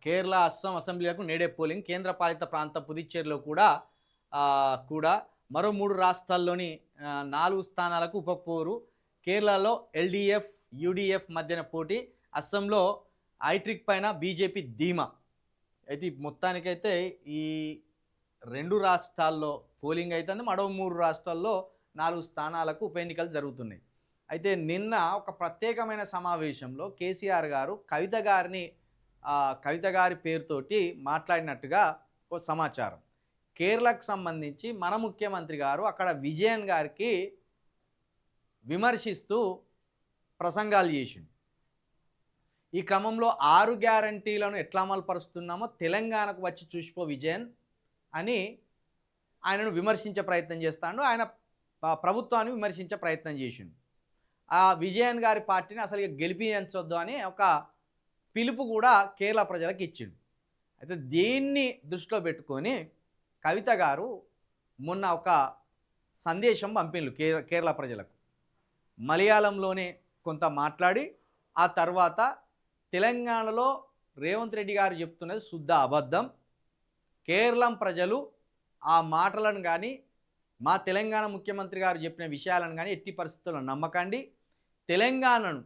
కేరళ, అస్సాం అసెంబ్లీలకు నేడే పోలింగ్. కేంద్ర పాలిత ప్రాంతం పుదుచ్చేరిలో కూడా మరో 3 రాష్ట్రాల్లోని 4 స్థానాలకు ఉపపోరు. కేరళలో ఎల్డీఎఫ్, యూడీఎఫ్ మధ్యన పోటీ. అస్సాంలో ఐట్రిక్ పైన బీజేపీ ధీమా. అయితే మొత్తానికైతే ఈ 2 రాష్ట్రాల్లో పోలింగ్ అవుతుంది. మరో 3 రాష్ట్రాల్లో 4 స్థానాలకు ఉప ఎన్నికలు జరుగుతున్నాయి. అయితే నిన్న ఒక ప్రత్యేకమైన సమావేశంలో కేసీఆర్ గారు కవిత గారి పేరుతోటి మాట్లాడినట్టుగా ఓ సమాచారం. కేరళకు సంబంధించి మన ముఖ్యమంత్రి గారు అక్కడ విజయన్ గారికి విమర్శిస్తూ ప్రసంగాలు చేసిండు. ఈ క్రమంలో 6 గ్యారంటీలను ఎట్లా అమలు పరుస్తున్నామో తెలంగాణకు వచ్చి చూసిపో విజయన్ అని ఆయనను విమర్శించే ప్రయత్నం చేస్తాడు. ఆయన ప్రభుత్వాన్ని విమర్శించే ప్రయత్నం చేసిండు. ఆ విజయన్ గారి పార్టీని అసలు గెలిపించొద్దు అని ఒక పిలుపు కూడా కేరళ ప్రజలకు ఇచ్చిండు. అయితే దీన్ని దృష్టిలో పెట్టుకొని కవిత గారు మొన్న ఒక సందేశం పంపిండు కేరళ ప్రజలకు. మలయాళంలోనే కొంత మాట్లాడి ఆ తర్వాత తెలంగాణలో రేవంత్ రెడ్డి గారు చెప్తున్నది శుద్ధ అబద్ధం. కేరళం ప్రజలు ఆ మాటలను కానీ మా తెలంగాణ ముఖ్యమంత్రి గారు చెప్పిన విషయాలను కానీ ఎట్టి పరిస్థితుల్లో నమ్మకండి. తెలంగాణను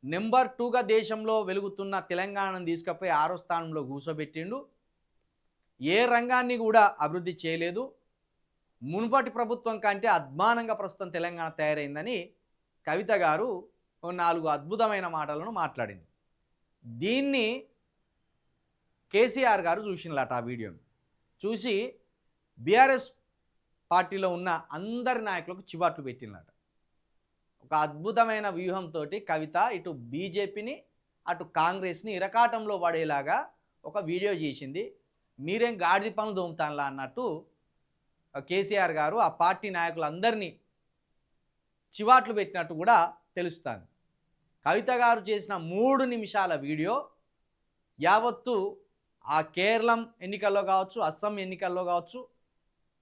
నెంబర్ 2గా దేశంలో వెలుగుతున్న తెలంగాణను తీసుకుపోయి 6వ స్థానంలో కూర్చోబెట్టిండు. ఏ రంగాన్ని కూడా అభివృద్ధి చేయలేదు. మునుపటి ప్రభుత్వం కంటే అద్మానంగా ప్రస్తుతం తెలంగాణ తయారైందని కవిత గారు 4 అద్భుతమైన మాటలను మాట్లాడింది. దీన్ని కేసీఆర్ గారు చూసినలాట. ఆ వీడియోను చూసి బీఆర్ఎస్ పార్టీలో ఉన్న అందరి నాయకులకు చివాట్లు పెట్టినలాట. ఒక అద్భుతమైన వ్యూహంతో కవిత ఇటు బీజేపీని అటు కాంగ్రెస్ని ఇరకాటంలో పడేలాగా ఒక వీడియో చేసింది. మీరేం గాడిద పనులు దొంగతానులా అన్నట్టు కేసీఆర్ గారు ఆ పార్టీ నాయకులందరినీ చివాట్లు పెట్టినట్టు కూడా తెలుస్తుంది. కవిత గారు చేసిన 3 నిమిషాల వీడియో యావత్తు ఆ కేరళం ఎన్నికల్లో కావచ్చు, అస్సాం ఎన్నికల్లో కావచ్చు,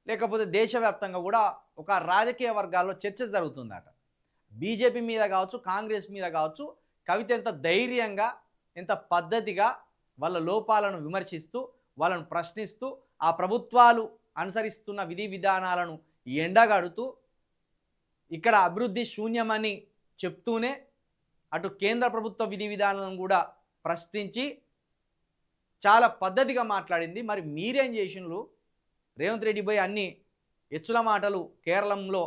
లేకపోతే దేశవ్యాప్తంగా కూడా ఒక రాజకీయ వర్గాల్లో చర్చ జరుగుతుందట. బీజేపీ మీద కావచ్చు, కాంగ్రెస్ మీద కావచ్చు, కవిత ఎంత ధైర్యంగా ఎంత పద్ధతిగా వాళ్ళ లోపాలను విమర్శిస్తూ వాళ్ళను ప్రశ్నిస్తూ ఆ ప్రభుత్వాలు అనుసరిస్తున్న విధి విధానాలను ఎండగడుతూ ఇక్కడ అభివృద్ధి శూన్యమని చెప్తూనే అటు కేంద్ర ప్రభుత్వ విధి విధానాలను కూడా ప్రశ్నించి చాలా పద్ధతిగా మాట్లాడింది. మరి మీరేం చేసినారు? రేవంత్ రెడ్డి పోయి అన్ని ఎచ్చుల మాటలు కేరళంలో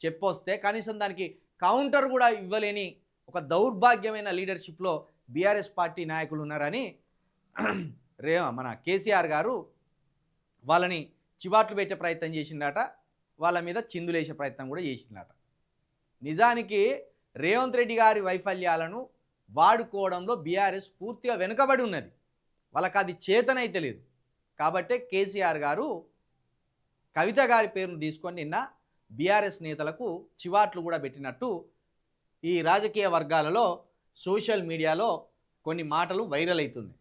చెప్పొస్తే కనీసం దానికి కౌంటర్ కూడా ఇవ్వలేని ఒక దౌర్భాగ్యమైన లీడర్షిప్లో బీఆర్ఎస్ పార్టీ నాయకులు ఉన్నారని మన కేసీఆర్ గారు వాళ్ళని చివాట్లు పెట్టే ప్రయత్నం చేసిందట. వాళ్ళ మీద చిందులేసే ప్రయత్నం కూడా చేసిందట. నిజానికి రేవంత్ రెడ్డి గారి వైఫల్యాలను వాడుకోవడంలో బీఆర్ఎస్ పూర్తిగా వెనుకబడి ఉన్నది. వాళ్ళకి అది చేతనైతే లేదు. కాబట్టే కేసీఆర్ గారు కవిత గారి పేరును తీసుకొని నిన్న బీఆర్ఎస్ నేతలకు చివాట్లు కూడా పెట్టినట్టు ఈ రాజకీయ వర్గాలలో సోషల్ మీడియాలో కొన్ని మాటలు వైరల్ అవుతున్నాయి.